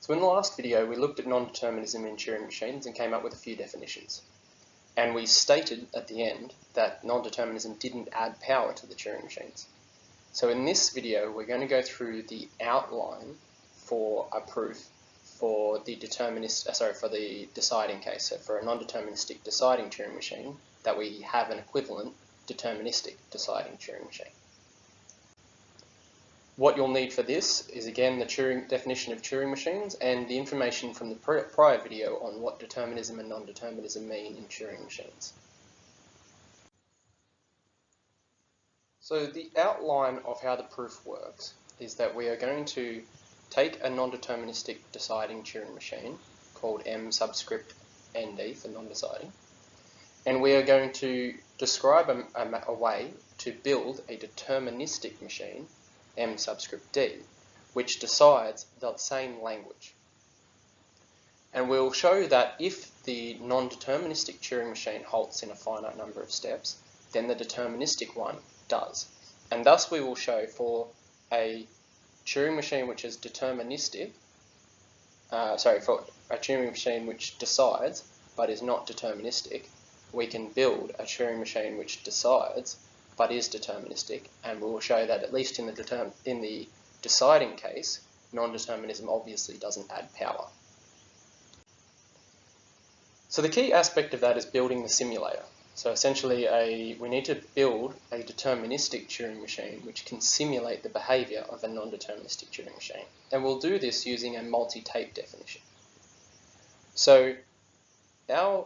So in the last video, we looked at non-determinism in Turing machines and came up with a few definitions. And we stated at the end that non-determinism didn't add power to the Turing machines. So in this video, we're going to go through the outline for a proof for the deciding case. So for a non-deterministic deciding Turing machine, that we have an equivalent deterministic deciding Turing machine. What you'll need for this is again the Turing definition of Turing machines and the information from the prior video on what determinism and non-determinism mean in Turing machines. So the outline of how the proof works is that we are going to take a non-deterministic deciding Turing machine called M subscript ND for non-deciding, and we are going to describe a way to build a deterministic machine M subscript D, which decides the same language. And we'll show that if the non-deterministic Turing machine halts in a finite number of steps, then the deterministic one does. And thus we will show for a Turing machine which is deterministic, for a Turing machine which decides but is not deterministic, we can build a Turing machine which decides but is deterministic, and we will show that at least in the deciding case, non-determinism obviously doesn't add power. So the key aspect of that is building the simulator. So essentially we need to build a deterministic Turing machine which can simulate the behaviour of a non-deterministic Turing machine. And we'll do this using a multi-tape definition. So our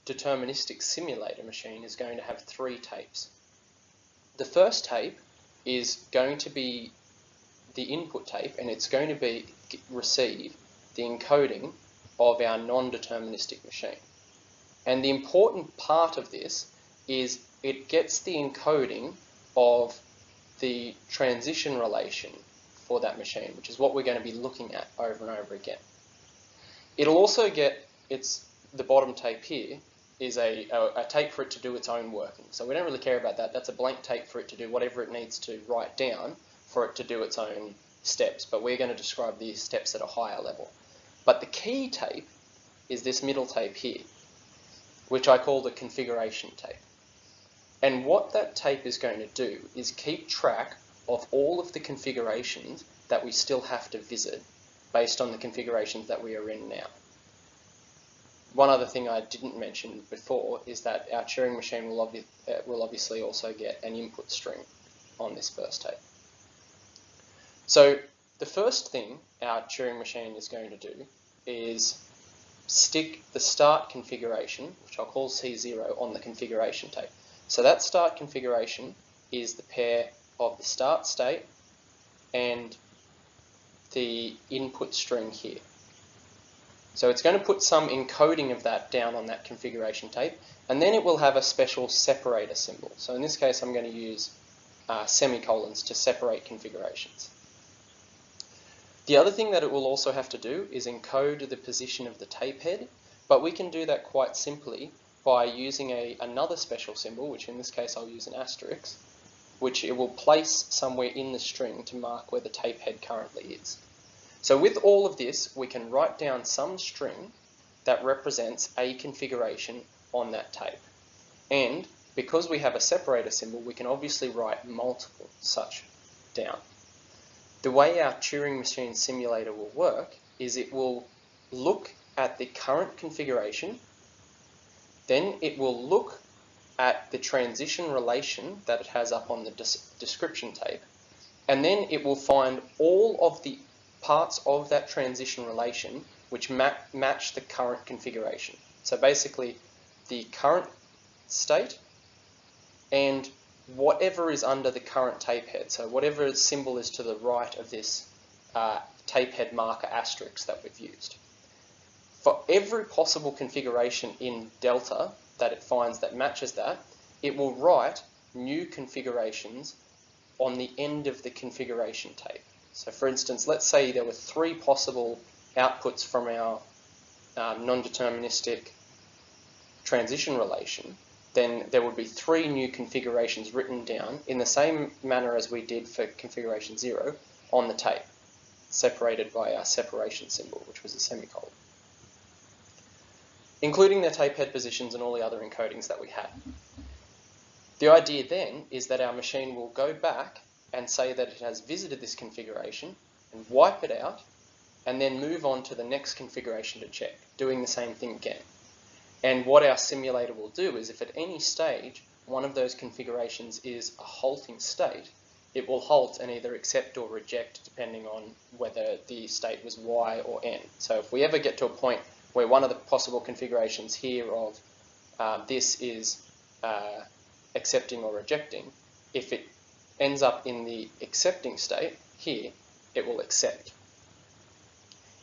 deterministic simulator machine is going to have 3 tapes. The first tape is going to be the input tape, and it's going to receive the encoding of our non-deterministic machine. And the important part of this is it gets the encoding of the transition relation for that machine, which is what we're going to be looking at over and over again. It'll also get the bottom tape here is a tape for it to do its own working. So we don't really care about that. That's a blank tape for it to do whatever it needs to write down for it to do its own steps. But we're going to describe these steps at a higher level. But the key tape is this middle tape here, which I call the configuration tape. And what that tape is going to do is keep track of all of the configurations that we still have to visit based on the configurations that we are in now. One other thing I didn't mention before is that our Turing machine will obviously also get an input string on this first tape. So the first thing our Turing machine is going to do is stick the start configuration, which I'll call C0, on the configuration tape. So that start configuration is the pair of the start state and the input string here. So it's going to put some encoding of that down on that configuration tape, and then it will have a special separator symbol. So in this case, I'm going to use semicolons to separate configurations. The other thing that it will also have to do is encode the position of the tape head, but we can do that quite simply by using another special symbol, which in this case I'll use an asterisk, which it will place somewhere in the string to mark where the tape head currently is. So with all of this, we can write down some string that represents a configuration on that tape. And because we have a separator symbol, we can obviously write multiple such down. The way our Turing machine simulator will work is it will look at the current configuration, then it will look at the transition relation that it has up on the description tape, and then it will find all of the parts of that transition relation which match the current configuration. So basically the current state and whatever is under the current tape head. So whatever symbol is to the right of this tape head marker asterisk that we've used. For every possible configuration in delta that it finds that matches that, it will write new configurations on the end of the configuration tape. So for instance, let's say there were 3 possible outputs from our non-deterministic transition relation, then there would be 3 new configurations written down in the same manner as we did for configuration 0 on the tape. separated by our separation symbol, which was a semicolon, including their tape head positions and all the other encodings that we had. The idea then is that our machine will go back and say that it has visited this configuration and wipe it out, and then move on to the next configuration to check, doing the same thing again. And what our simulator will do is if at any stage one of those configurations is a halting state, it will halt and either accept or reject depending on whether the state was Y or N. So if we ever get to a point where one of the possible configurations here of this is accepting or rejecting, if it ends up in the accepting state here, it will accept.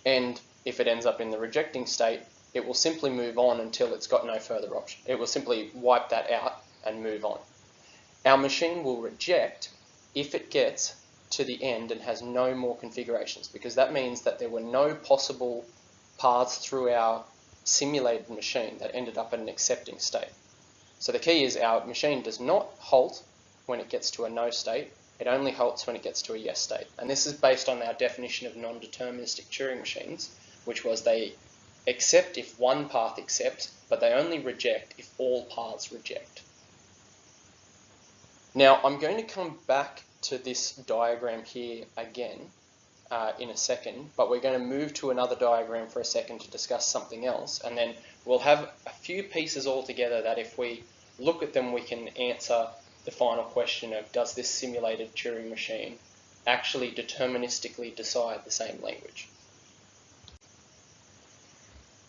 And if it ends up in the rejecting state, it will simply move on until it's got no further option. It will simply wipe that out and move on. Our machine will reject if it gets to the end and has no more configurations, because that means that there were no possible paths through our simulated machine that ended up in an accepting state. So the key is our machine does not halt when it gets to a no state. It only halts when it gets to a yes state. And this is based on our definition of non-deterministic Turing machines, which was they accept if one path accepts, but they only reject if all paths reject. Now, I'm going to come back to this diagram here again in a second, but we're going to move to another diagram for a second to discuss something else, and then we'll have a few pieces all together that if we look at them, we can answer the final question of, does this simulated Turing machine actually deterministically decide the same language?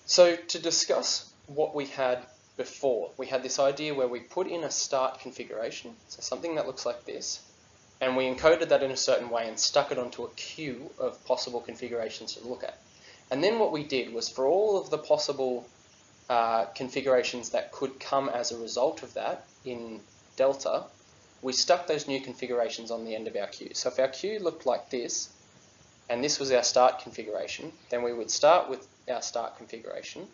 So to discuss what we had before, we had this idea where we put in a start configuration, so something that looks like this, and we encoded that in a certain way and stuck it onto a queue of possible configurations to look at. And then what we did was for all of the possible configurations that could come as a result of that in Delta, we stuck those new configurations on the end of our queue. So if our queue looked like this, and this was our start configuration, then we would start with our start configuration,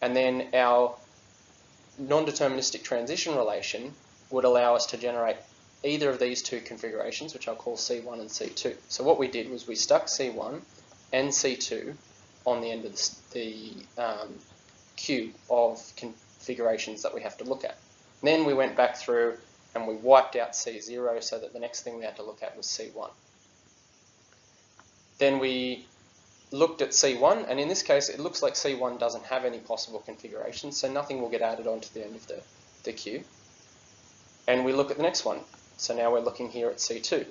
and then our non-deterministic transition relation would allow us to generate either of these two configurations, which I'll call C1 and C2. So what we did was we stuck C1 and C2 on the end of the queue of configurations that we have to look at. Then we went back through and we wiped out C0 so that the next thing we had to look at was C1. Then we looked at C1, and in this case it looks like C1 doesn't have any possible configurations, so nothing will get added onto the end of the queue. And we look at the next one. So now we're looking here at C2.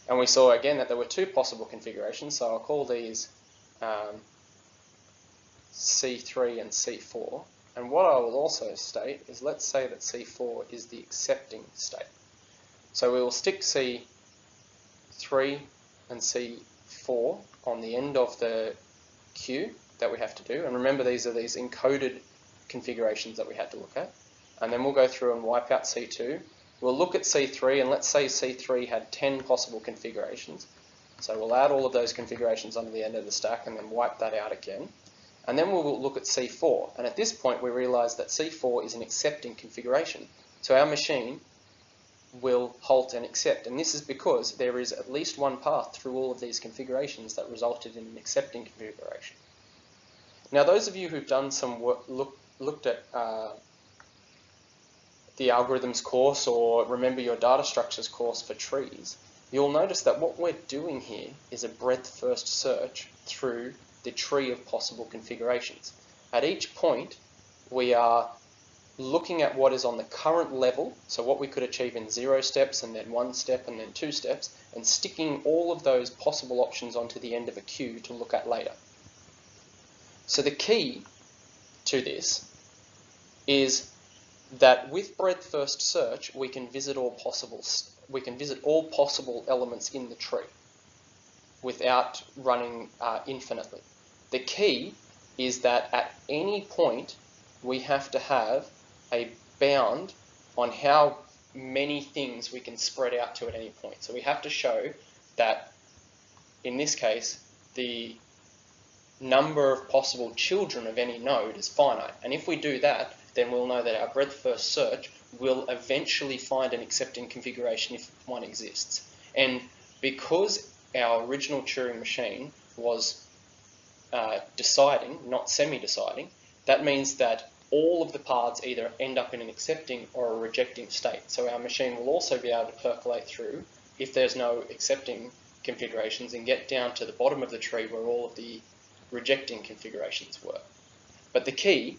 And we saw again that there were two possible configurations, so I'll call these C3 and C4. And what I will also state is, let's say that C4 is the accepting state. So we will stick C3 and C4 on the end of the queue that we have to do. And remember, these are these encoded configurations that we had to look at. And then we'll go through and wipe out C2. We'll look at C3, and let's say C3 had 10 possible configurations. So we'll add all of those configurations onto the end of the stack and then wipe that out again. And then we'll look at C4. And at this point, we realize that C4 is an accepting configuration. So our machine will halt and accept. And this is because there is at least one path through all of these configurations that resulted in an accepting configuration. Now, those of you who've done some work, looked at the algorithms course or remember your data structures course for trees, you'll notice that what we're doing here is a breadth-first search through the tree of possible configurations. At each point, we are looking at what is on the current level, so what we could achieve in 0 steps and then 1 step and then 2 steps, and sticking all of those possible options onto the end of a queue to look at later. So the key to this is that with breadth-first search, we can visit all possible elements in the tree without running infinitely. The key is that at any point we have to have a bound on how many things we can spread out to at any point. So we have to show that, in this case, the number of possible children of any node is finite. And if we do that, then we'll know that our breadth-first search will eventually find an accepting configuration if one exists. And because our original Turing machine was deciding, not semi-deciding, that means that all of the paths either end up in an accepting or a rejecting state. So our machine will also be able to percolate through if there's no accepting configurations and get down to the bottom of the tree where all of the rejecting configurations were. But the key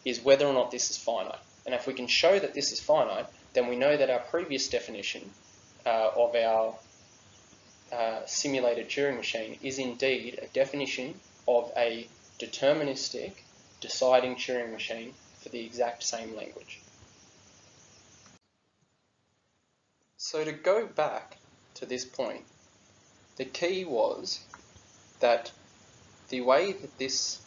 is whether or not this is finite. And if we can show that this is finite, then we know that our previous definition of our simulated Turing machine is indeed a definition of a deterministic deciding Turing machine for the exact same language. So to go back to this point, the key was that the way that this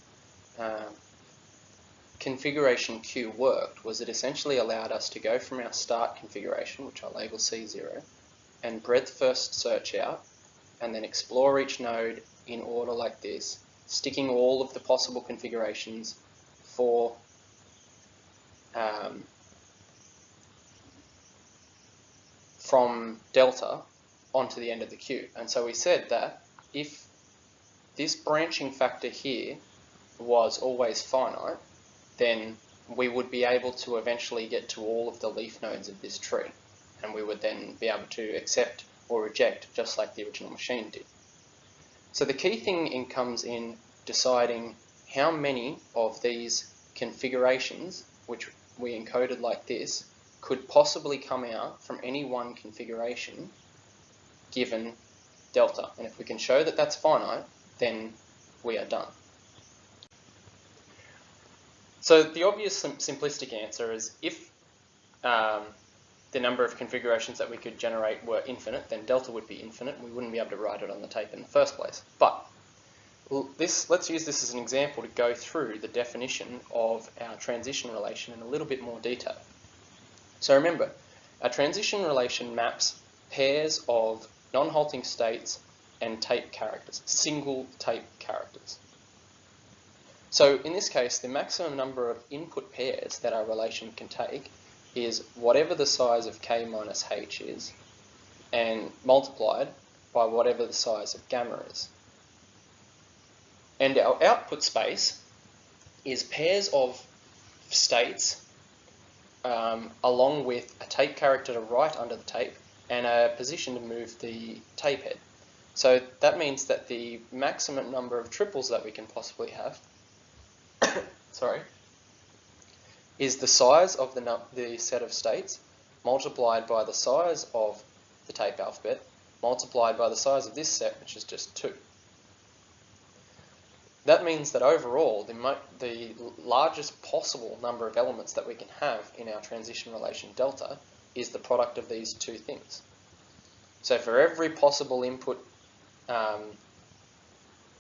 configuration queue worked was it essentially allowed us to go from our start configuration, which I'll label C0, and breadth first search out, and then explore each node in order like this, sticking all of the possible configurations for from delta onto the end of the queue. And so we said that if this branching factor here was always finite, then we would be able to eventually get to all of the leaf nodes of this tree, and we would then be able to accept or reject just like the original machine did. So the key thing comes in deciding how many of these configurations, which we encoded like this, could possibly come out from any one configuration given delta. And if we can show that that's finite, then we are done. So the obvious simplistic answer is if the number of configurations that we could generate were infinite, then delta would be infinite and we wouldn't be able to write it on the tape in the first place. But let's use this as an example to go through the definition of our transition relation in a little bit more detail. So remember, our transition relation maps pairs of non-halting states and tape characters, single tape characters. So in this case, the maximum number of input pairs that our relation can take is whatever the size of k minus h is, and multiplied by whatever the size of gamma is. And our output space is pairs of states along with a tape character to write under the tape and a position to move the tape head. So that means that the maximum number of triples that we can possibly have is the size of the set of states multiplied by the size of the tape alphabet multiplied by the size of this set, which is just 2. That means that overall, the largest possible number of elements that we can have in our transition relation delta is the product of these two things. So for every possible input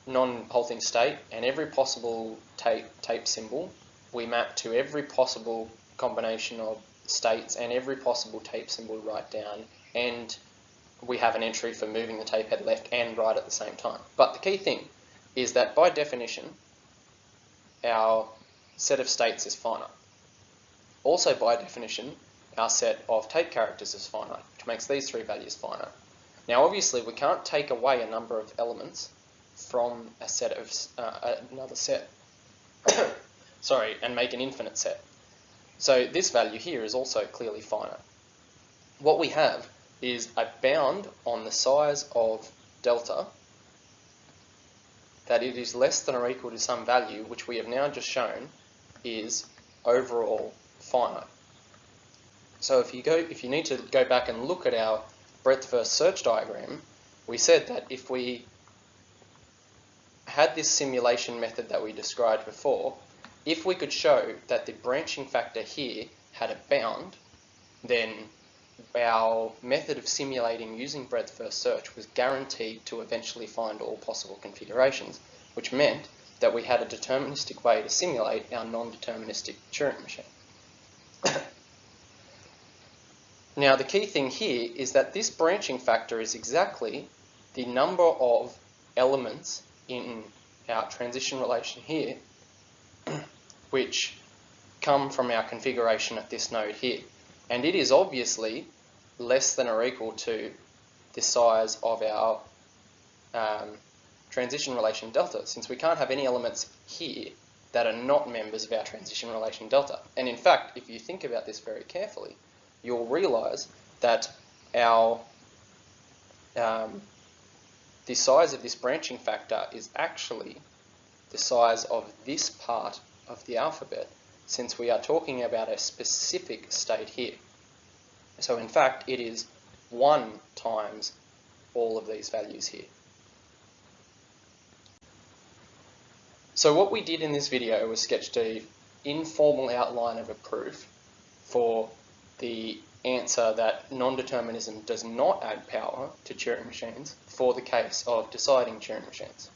non-halting state and every possible tape symbol, we map to every possible combination of states and every possible tape symbol right down, and we have an entry for moving the tape head left and right at the same time. But the key thing is that by definition, our set of states is finite. Also by definition, our set of tape characters is finite, which makes these three values finite. Now obviously we can't take away a number of elements from a set of another set, and make an infinite set. So this value here is also clearly finite. What we have is a bound on the size of delta, that it is less than or equal to some value, which we have now just shown is overall finite. So if you need to go back and look at our breadth first search diagram, we said that if we had this simulation method that we described before, if we could show that the branching factor here had a bound, then our method of simulating using breadth first search was guaranteed to eventually find all possible configurations, which meant that we had a deterministic way to simulate our non-deterministic Turing machine. Now the key thing here is that this branching factor is exactly the number of elements in our transition relation here which come from our configuration at this node here. And it is obviously less than or equal to the size of our transition relation delta, since we can't have any elements here that are not members of our transition relation delta. And in fact, if you think about this very carefully, you'll realise that our the size of this branching factor is actually the size of this part of the alphabet, since we are talking about a specific state here. So in fact, it is 1 times all of these values here. So what we did in this video was sketch the informal outline of a proof for the answer that non-determinism does not add power to Turing machines for the case of deciding Turing machines.